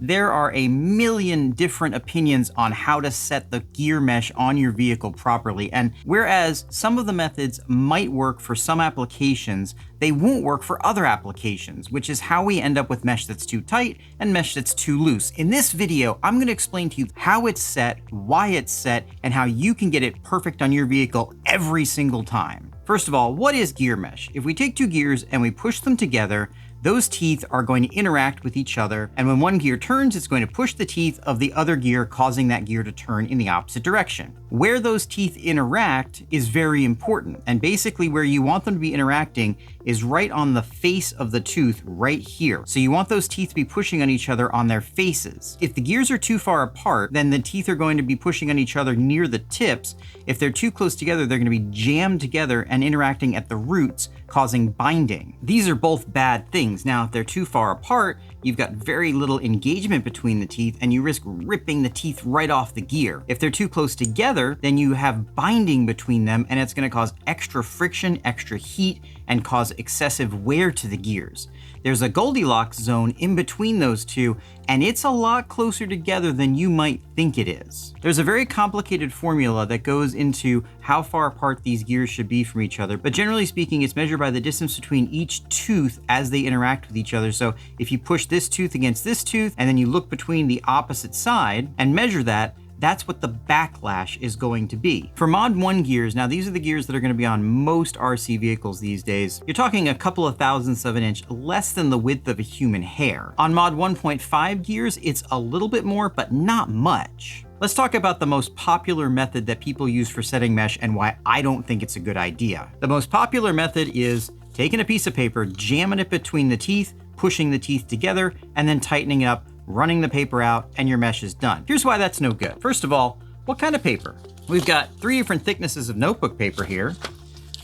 There are a million different opinions on how to set the gear mesh on your vehicle properly, and whereas some of the methods might work for some applications, they won't work for other applications, which is how we end up with mesh that's too tight and mesh that's too loose. In this video, I'm going to explain to you how it's set, why it's set, and how you can get it perfect on your vehicle every single time. First of all, what is gear mesh? If we take two gears and we push them together, those teeth are going to interact with each other, and when one gear turns, it's going to push the teeth of the other gear, causing that gear to turn in the opposite direction. Where those teeth interact is very important, and basically where you want them to be interacting is right on the face of the tooth right here. So you want those teeth to be pushing on each other on their faces. If the gears are too far apart, then the teeth are going to be pushing on each other near the tips. If they're too close together, they're going to be jammed together and interacting at the roots, causing binding. These are both bad things. Now, if they're too far apart, you've got very little engagement between the teeth and you risk ripping the teeth right off the gear. If they're too close together, then you have binding between them and it's going to cause extra friction, extra heat, and cause excessive wear to the gears. There's a Goldilocks zone in between those two, and it's a lot closer together than you might think it is. There's a very complicated formula that goes into how far apart these gears should be from each other, but generally speaking, it's measured by the distance between each tooth as they interact with each other. So if you push this tooth against this tooth, and then you look between the opposite side and measure that, that's what the backlash is going to be. For Mod 1 gears, now these are the gears that are going to be on most RC vehicles these days. You're talking a couple of thousandths of an inch, less than the width of a human hair. On Mod 1.5 gears, it's a little bit more, but not much. Let's talk about the most popular method that people use for setting mesh and why I don't think it's a good idea. The most popular method is taking a piece of paper, jamming it between the teeth, pushing the teeth together, and then tightening it up, running the paper out, and your mesh is done. Here's why that's no good. First of all, what kind of paper? We've got 3 different thicknesses of notebook paper here.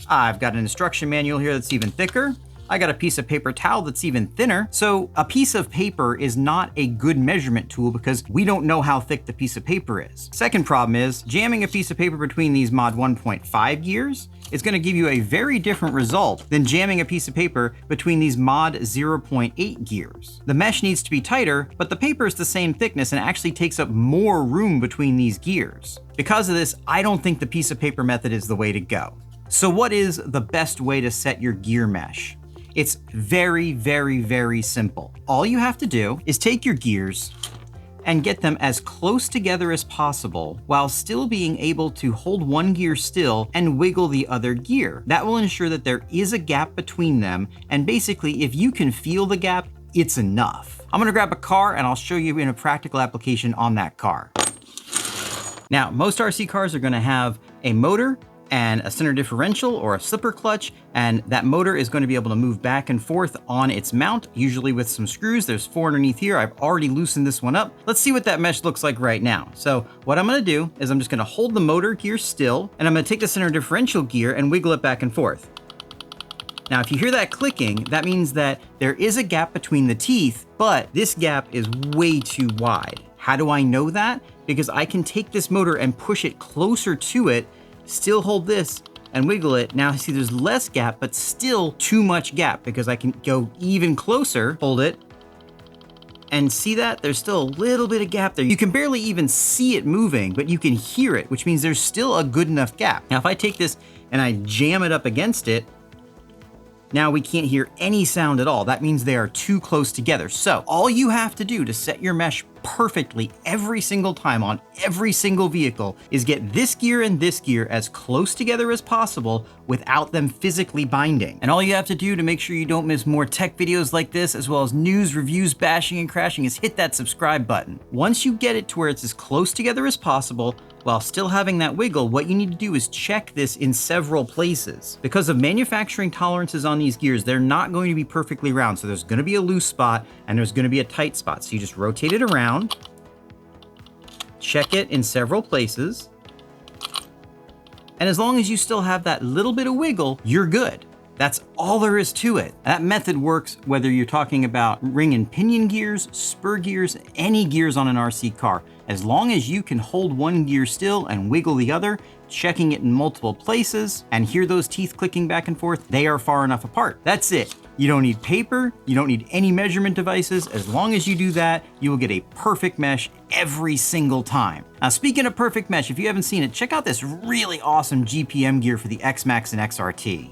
I've got an instruction manual here that's even thicker. I got a piece of paper towel that's even thinner. So a piece of paper is not a good measurement tool because we don't know how thick the piece of paper is. Second problem is jamming a piece of paper between these Mod 1.5 gears is going to give you a very different result than jamming a piece of paper between these Mod 0.8 gears. The mesh needs to be tighter, but the paper is the same thickness and actually takes up more room between these gears. Because of this, I don't think the piece of paper method is the way to go. So what is the best way to set your gear mesh? It's very, very, very simple. All you have to do is take your gears and get them as close together as possible while still being able to hold one gear still and wiggle the other gear. That will ensure that there is a gap between them, and basically if you can feel the gap, it's enough. I'm gonna grab a car and I'll show you in a practical application on that car. Now, most RC cars are gonna have a motor and a center differential or a slipper clutch, and that motor is going to be able to move back and forth on its mount, usually with some screws. There's 4 underneath here. I've already loosened this one up. Let's see what that mesh looks like right now. So what I'm going to do is I'm just going to hold the motor gear still, and I'm going to take the center differential gear and wiggle it back and forth. Now, if you hear that clicking, that means that there is a gap between the teeth, but this gap is way too wide. How do I know that? Because I can take this motor and push it closer to it, still hold this and wiggle it. Now see there's less gap, but still too much gap because I can go even closer, hold it, and see that there's still a little bit of gap there. You can barely even see it moving, but you can hear it, which means there's still a good enough gap. Now if I take this and I jam it up against it, now we can't hear any sound at all. That means they are too close together. So all you have to do to set your mesh perfectly every single time on every single vehicle is get this gear and this gear as close together as possible without them physically binding. And all you have to do to make sure you don't miss more tech videos like this, as well as news, reviews, bashing, and crashing, is hit that subscribe button. Once you get it to where it's as close together as possible, while still having that wiggle, what you need to do is check this in several places. Because of manufacturing tolerances on these gears, they're not going to be perfectly round. So there's going to be a loose spot and there's going to be a tight spot. So you just rotate it around, check it in several places, and as long as you still have that little bit of wiggle, you're good. That's all there is to it. That method works whether you're talking about ring and pinion gears, spur gears, any gears on an RC car. As long as you can hold one gear still and wiggle the other, checking it in multiple places, and hear those teeth clicking back and forth, they are far enough apart. That's it. You don't need paper, you don't need any measurement devices. As long as you do that, you will get a perfect mesh every single time. Now, speaking of perfect mesh, if you haven't seen it, check out this really awesome GPM gear for the X Max and XRT.